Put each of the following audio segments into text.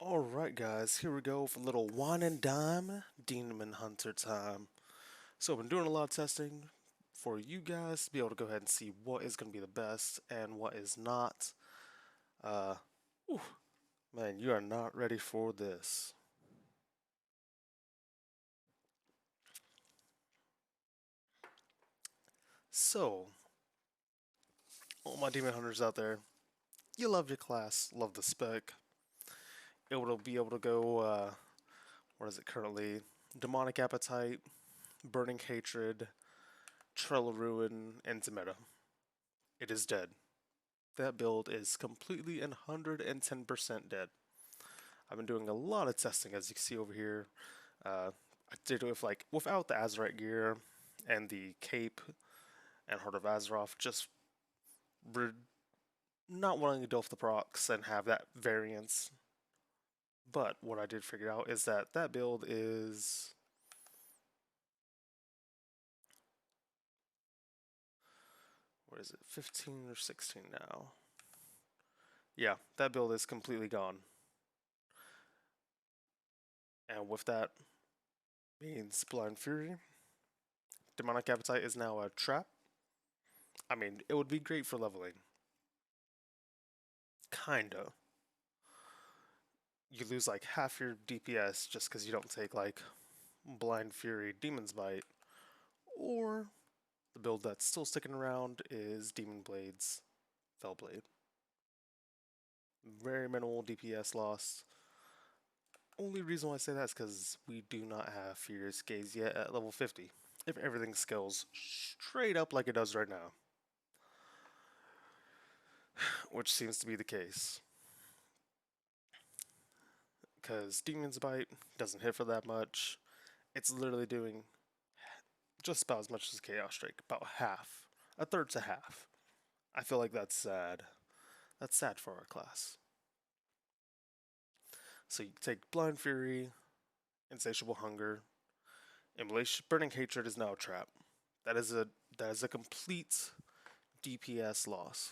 Alright guys, here we go for a little wine and dime demon hunter time. So I've been doing a lot of testing for you guys to be able to go ahead and see what is going to be the best and what is not. Uh, whew, man, you are not ready for this. So, all my demon hunters out there, you love your class, love the spec, able to be able to go, what is it currently? Demonic Appetite, Burning Hatred, Trell Ruin, and Meta. It is dead. That build is completely and 110% dead. I've been doing a lot of testing, as you can see over here. I did it with without the Azerite gear and the cape and Heart of Azeroth, just not wanting to deal with the procs and have that variance. But what I did figure out is that that build is what is it, 15 or 16 now? Yeah, that build is completely gone. And with that means Blind Fury. Demonic Appetite is now a trap. I mean, it would be great for leveling. Kinda. You lose like half your DPS just because you don't take like Blind Fury, Demon's Bite, or the build that's still sticking around is Demon Blades, Fellblade. Very minimal DPS loss. Only reason why I say that is because we do not have Furious Gaze yet at level 50. If everything scales straight up like it does right now, which seems to be the case. Because Demon's Bite doesn't hit for that much. It's literally doing just about as much as Chaos Strike, about half, a third to half. I feel like that's sad. That's sad for our class. So you take Blind Fury, Insatiable Hunger, Immolation, Burning Hatred is now a trap. That is a complete DPS loss.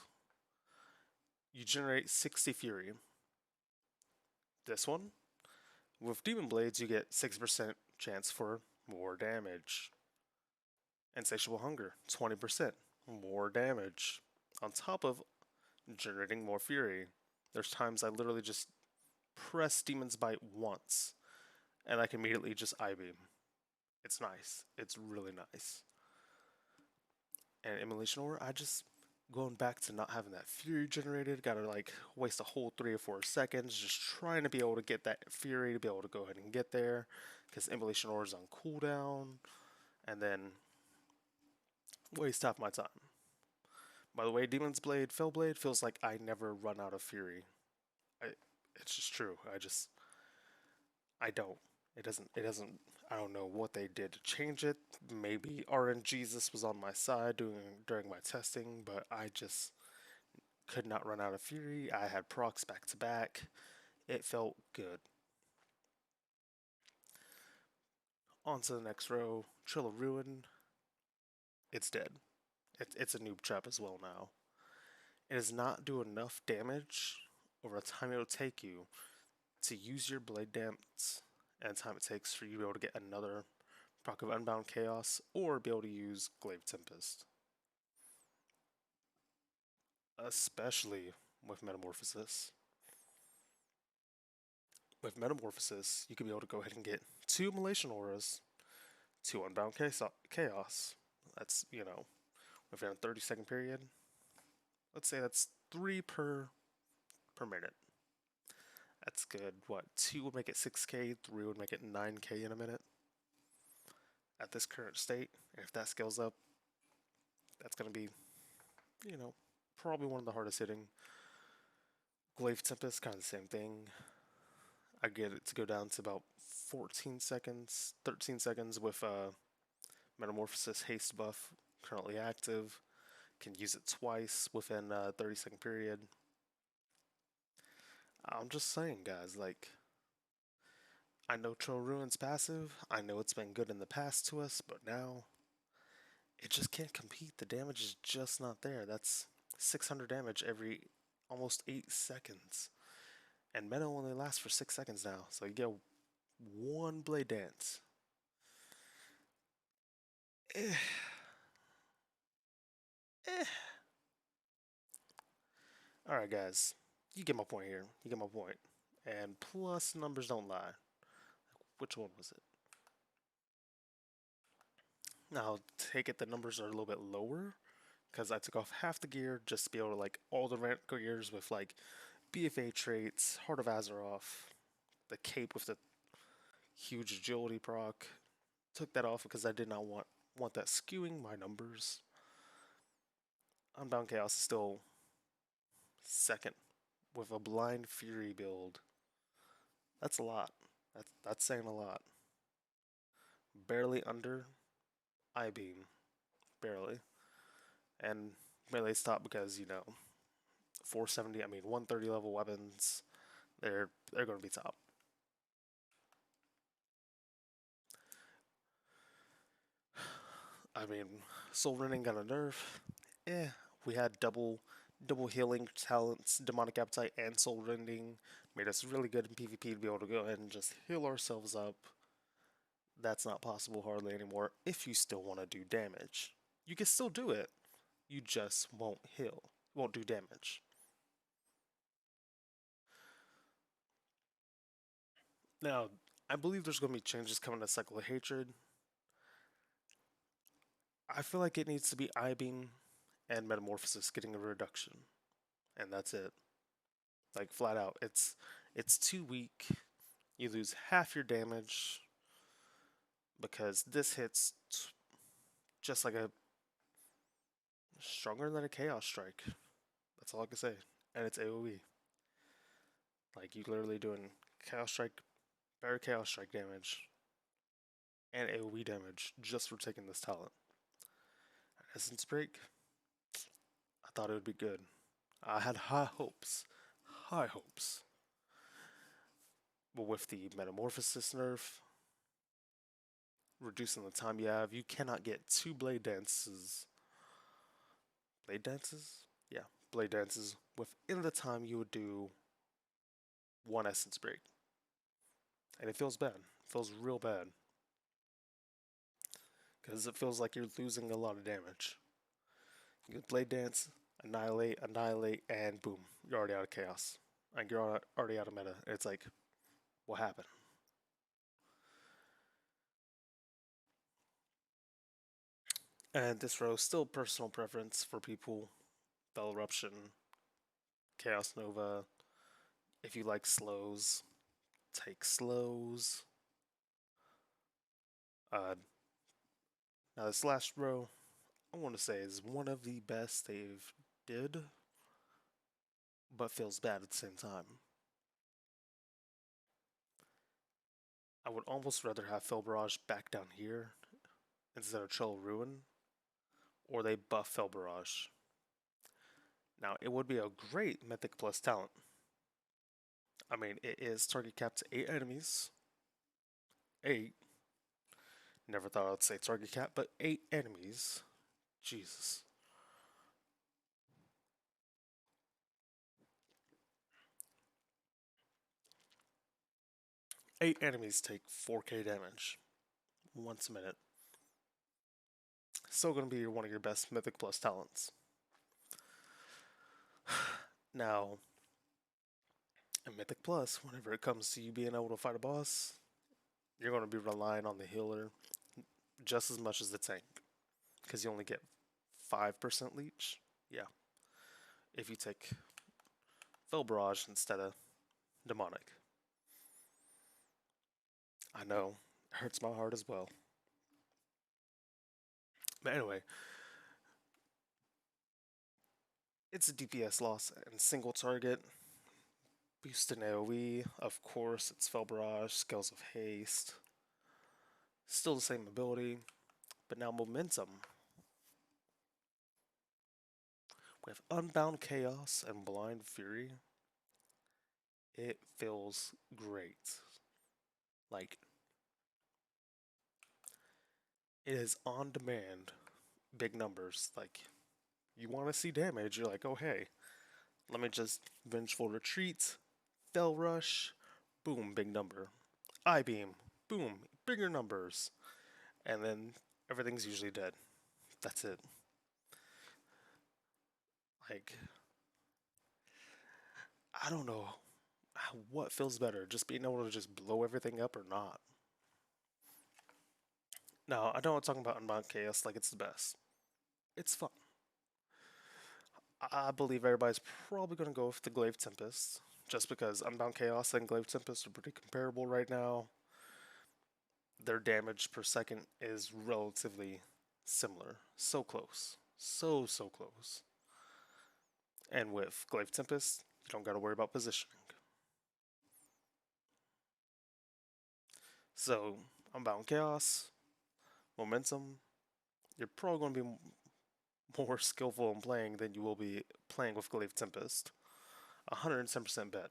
You generate 60 Fury. This one, with Demon Blades, you get 6% chance for more damage. Insatiable Hunger, 20% more damage. On top of generating more Fury. There's times I literally just press Demon's Bite once, and I can immediately just I-beam. It's nice. It's really nice. And Immolation Aura, I just going back to not having that Fury generated. Gotta like waste a whole 3 or 4 seconds just trying to be able to get that Fury to be able to go ahead and get there, because Immolation Aura is on cooldown, and then waste half my time. By the way, Demon's Blade, Fellblade feels like I never run out of Fury. I, it's just true. I don't. It doesn't. I don't know what they did to change it. Maybe RNGesus was on my side during my testing, but I just could not run out of Fury. I had procs back to back. It felt good. On to the next row. Trill of Ruin. It's dead. It's a noob trap as well now. It does not do enough damage over the time it'll take you to use your Blade Dance and the time it takes for you to be able to get another proc of Unbound Chaos or be able to use Glaive Tempest. Especially with Metamorphosis. With Metamorphosis, you can be able to go ahead and get 2 Immolation Auras, 2 Unbound Chaos. That's, within a 30-second period. Let's say that's 3 per minute. That's good. What, 2 would make it 6k, 3 would make it 9k in a minute. At this current state, and if that scales up, that's going to be, probably one of the hardest hitting. Glaive Tempest, kind of the same thing. I get it to go down to about 14 seconds, 13 seconds with Metamorphosis Haste buff currently active. Can use it twice within a 30-second period. I'm just saying, guys, like, I know Trill Ruin's passive. I know it's been good in the past to us, but now it just can't compete. The damage is just not there. That's 600 damage every almost 8 seconds. And meta only lasts for 6 seconds now, so you get one blade dance. Eh, eh. Alright, guys. You get my point here. You get my point. And plus, numbers don't lie. Which one was it? Now, take it the numbers are a little bit lower because I took off half the gear just to be able to like all the rent gears with like BFA traits, Heart of Azeroth, the cape with the huge agility proc. Took that off because I did not want that skewing my numbers. Unbound Chaos is still second with a Blind Fury build. That's a lot. That's saying a lot. Barely under I beam, barely, and melee stop because 470. I mean 130 level weapons. They're going to be top. I mean, Soul Rending got a nerf. We had double healing talents, Demonic Appetite and Soul Rending. Made us really good in PvP to be able to go ahead and just heal ourselves up. That's not possible hardly anymore if you still want to do damage. You can still do it. You just won't heal. Won't do damage. Now, I believe there's going to be changes coming to Cycle of Hatred. I feel like it needs to be I-Beam and Metamorphosis getting a reduction. And that's it. Like, flat out. It's too weak. You lose half your damage because this hits just like a stronger than a Chaos Strike. That's all I can say. And it's AoE. Like, you literally doing Chaos Strike, better Chaos Strike damage, and AoE damage just for taking this talent. Essence Break, I thought it would be good. I had high hopes. High hopes. But with the Metamorphosis nerf, reducing the time you have, you cannot get 2 Blade Dances. Blade Dances? Yeah, Blade Dances within the time you would do 1 Essence Break. And it feels bad. It feels real bad. Because it feels like you're losing a lot of damage. You get Blade Dance, Annihilate, and boom, you're already out of Chaos. Like, you're already out of meta. It's like, what happened? And this row, still personal preference for people. Bell Eruption, Chaos Nova. If you like slows, take slows. Now this last row, I want to say is one of the best they've did, but feels bad at the same time. I would almost rather have Fel Barrage back down here instead of Trell Ruin, or they buff Fel Barrage. Now, it would be a great Mythic Plus talent. I mean, it is target capped to 8 enemies. 8. Never thought I'd say target cap, but 8 enemies. Jesus. Eight enemies take 4k damage once a minute. Still going to be one of your best Mythic Plus talents. Now, in Mythic Plus, whenever it comes to you being able to fight a boss, you're going to be relying on the healer just as much as the tank. Because you only get 5% leech. Yeah. If you take Fel Barrage instead of Demonic. I know. It hurts my heart as well. But anyway, it's a DPS loss and single target. Boost in AoE, of course, it's Fel Barrage, Scales of Haste. Still the same ability, but now Momentum. With Unbound Chaos and Blind Fury, it feels great. Like, it is on demand, big numbers. Like, you want to see damage, you're like, oh hey, let me just Vengeful Retreat, Fell Rush, boom, big number. I Beam, boom, bigger numbers. And then everything's usually dead. That's it. Like, I don't know what feels better, just being able to just blow everything up or not. Now, I don't want to talk about Unbound Chaos like it's the best. It's fun. I believe everybody's probably going to go with the Glaive Tempest, just because Unbound Chaos and Glaive Tempest are pretty comparable right now. Their damage per second is relatively similar. So close. So close. And with Glaive Tempest, you don't got to worry about positioning. So, Unbound Chaos, Momentum, you're probably going to be more skillful in playing than you will be playing with Glaive Tempest. 110% bet.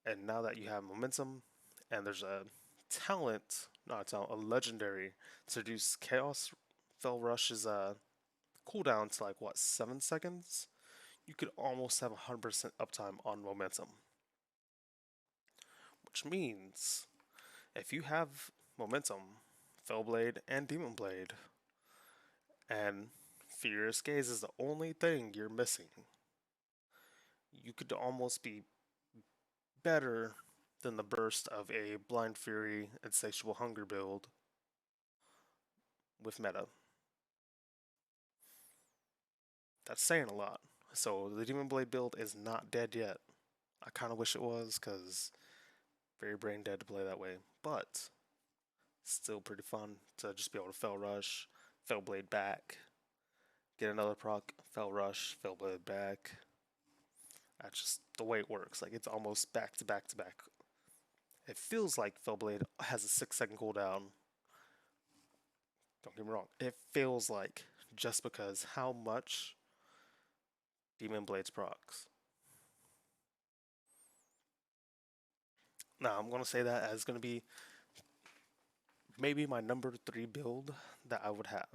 And now that you have Momentum, and there's a talent, not a talent, a legendary to reduce Chaos, Fell Rush's cooldown to like, what, 7 seconds? You could almost have 100% uptime on Momentum. Which means if you have Momentum, Fellblade, and Demon Blade, and Furious Gaze is the only thing you're missing, you could almost be better than the burst of a Blind Fury Insatiable Hunger build with meta. That's saying a lot. So the Demon Blade build is not dead yet. I kind of wish it was, because very brain dead to play that way. But still pretty fun to just be able to Fell Rush, Fell Blade back, get another proc, Fell Rush, Fell Blade back. That's just the way it works. Like, it's almost back to back to back. It feels like Fell Blade has a 6-second cooldown. Don't get me wrong. It feels like, just because how much Demon Blades procs. Now, I'm going to say that as going to be maybe my number 3 build that I would have.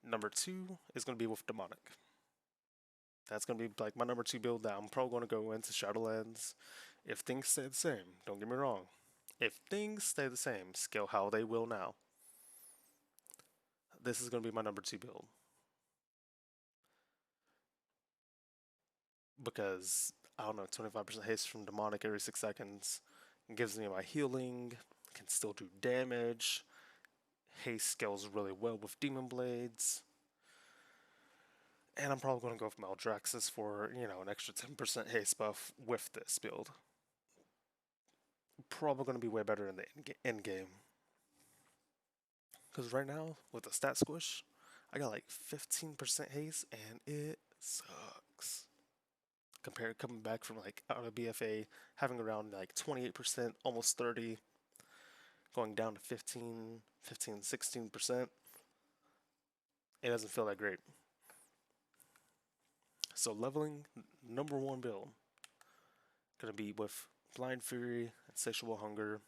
Number 2 is going to be with Demonic. That's going to be like my number 2 build that I'm probably going to go into Shadowlands if things stay the same. Don't get me wrong. If things stay the same, scale how they will now, this is going to be my number 2 build. Because, I don't know, 25% haste from Demonic every 6 seconds gives me my healing, can still do damage. Haste scales really well with Demon Blades. And I'm probably going to go with Maldraxxus for, an extra 10% haste buff with this build. Probably going to be way better in the end game. Because right now, with the stat squish, I got like 15% haste, and it sucks. Compared coming back from like out of BFA, having around like 28%, almost 30, going down to 15, 16%. It doesn't feel that great. So leveling, number 1 build, gonna be with Blind Fury, Insatiable Hunger,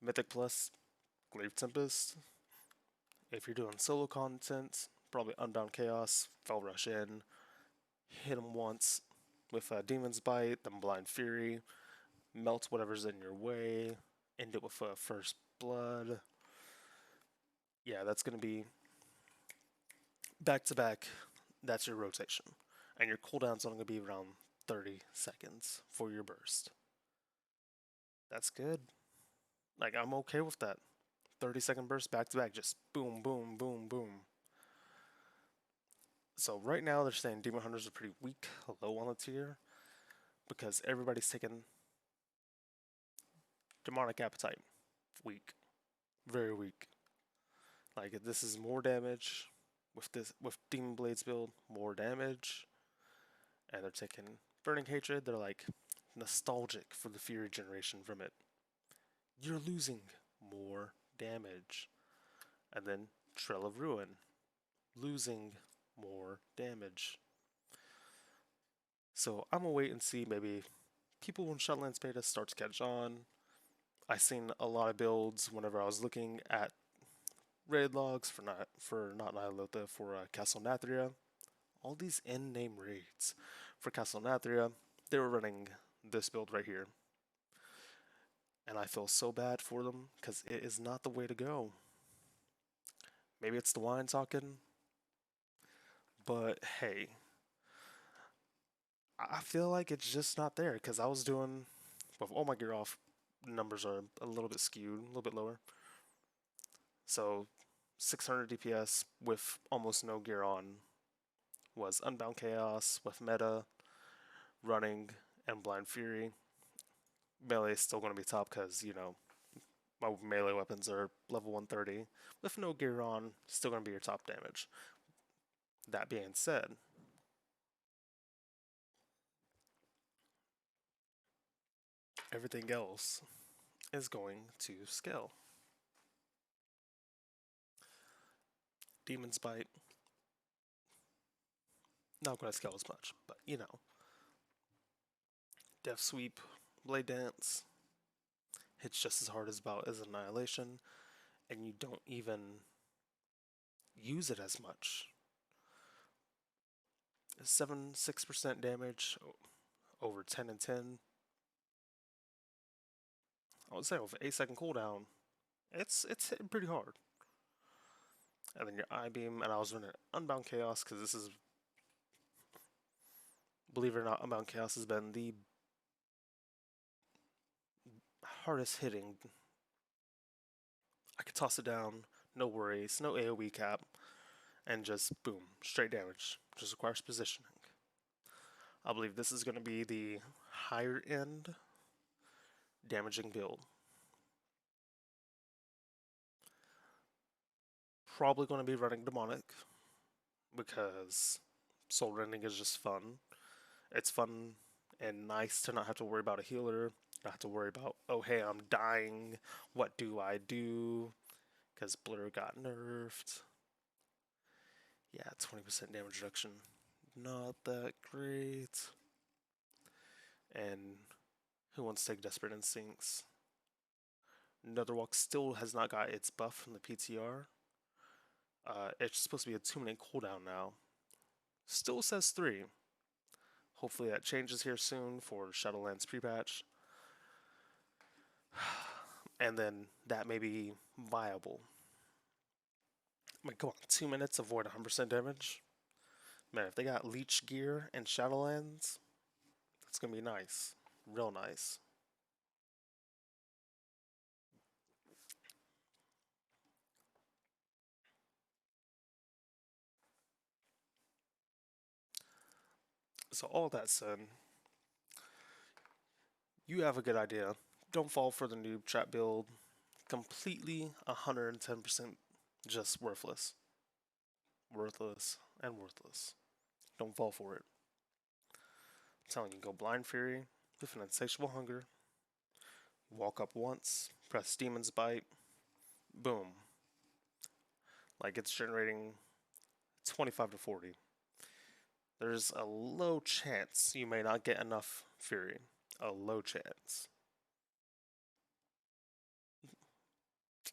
Mythic Plus, Glaive Tempest. If you're doing solo content, probably Unbound Chaos, Fell Rush in, hit him once with a Demon's Bite, then Blind Fury, melt whatever's in your way, end it with a First Blood. Yeah, that's gonna be back to back. That's your rotation. And your cooldown's only going to be around 30 seconds for your burst. That's good. Like, I'm okay with that. 30-second burst back to back, just boom, boom, boom, boom. So right now they're saying Demon Hunters are pretty weak, low on the tier, because everybody's taking Demonic Appetite. Weak. Very weak. Like, this is more damage. With Demon Blades build, more damage. And they're taking Burning Hatred, they're like nostalgic for the Fury generation from it. You're losing more damage. And then Trail of Ruin, losing more damage. So I'm gonna wait and see, maybe people when Shadowlands beta start to catch on. I seen a lot of builds whenever I was looking at raid logs for not Nihilotha, for Castle Nathria. All these end name raids For Castle Nathria, they were running this build right here. And I feel so bad for them because it is not the way to go. Maybe it's the wine talking, but hey, I feel like it's just not there because I was doing, with all my gear off, numbers are a little bit skewed, a little bit lower. So 600 DPS with almost no gear on was Unbound Chaos with meta, running, and Blind Fury. Melee is still going to be top because, you know, my melee weapons are level 130. With no gear on, still going to be your top damage. That being said, everything else is going to scale. Demon's Bite, not going to scale as much, but you know. Death Sweep, Blade Dance, hits just as hard as Annihilation, and you don't even use it as much. 6% damage, over 10 and 10. I would say with 8-second cooldown, it's hitting pretty hard. And then your Eye Beam, and I was running Unbound Chaos because this is, believe it or not, Unbound Chaos has been the hardest hitting. I could toss it down, no worries, no AoE cap, and just boom, straight damage. Just requires positioning. I believe this is going to be the higher end damaging build. Probably going to be running Demonic because Soul Rending is just fun. It's fun and nice to not have to worry about a healer, not have to worry about, oh hey, I'm dying, what do I do? Because Blur got nerfed. Yeah, 20% damage reduction. Not that great. And who wants to take Desperate Instincts? Netherwalk still has not got its buff from the PTR. It's supposed to be a 2-minute cooldown now. Still says 3. Hopefully that changes here soon for Shadowlands Prepatch. And then that may be viable. I mean, come on, 2 minutes, avoid 100% damage. Man, if they got Leech Gear and Shadowlands, that's going to be nice. Real nice. So all that said, you have a good idea. Don't fall for the noob trap build. Completely 110% just worthless. Worthless and worthless. Don't fall for it. I'm telling you, go Blind Fury with an insatiable hunger. Walk up once, press Demon's Bite, boom. Like it's generating 25 to 40. There's a low chance you may not get enough Fury. A low chance.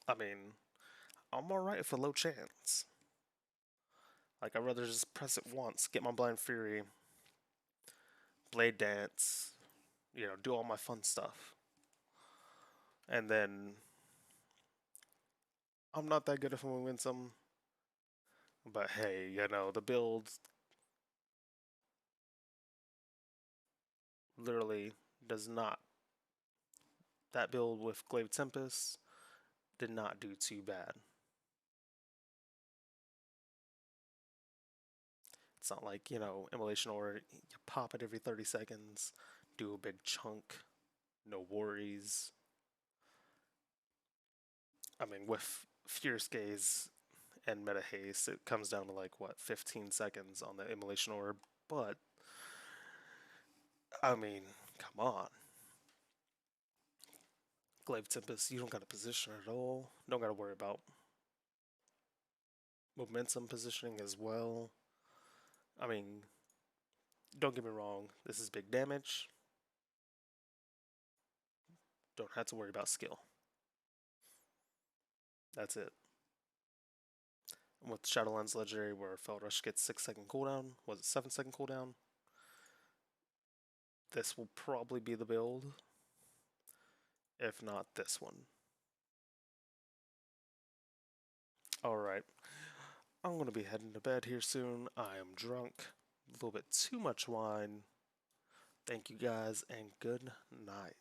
I mean, I'm alright with a low chance. Like, I'd rather just press it once, get my Blind Fury, Blade Dance, you know, do all my fun stuff. And then, I'm not that good if we win some. But hey, you know, the build literally does not. That build with Glaive Tempest did not do too bad. It's not like, you know, Immolation or you pop it every 30 seconds, do a big chunk, no worries. I mean, with Fierce Gaze and Meta Haste, it comes down to like, what, 15 seconds on the Immolation Orb, but, I mean, come on. Glaive Tempest, you don't got to position at all. Don't got to worry about momentum positioning as well. I mean, don't get me wrong, this is big damage. Don't have to worry about skill. That's it. And with Shadowlands Legendary, where Fell Rush gets 6-second cooldown, was it 7-second cooldown? this will probably be the build. If not, this one. Alright. I'm going to be heading to bed here soon. I am drunk. A little bit too much wine. Thank you guys, and good night.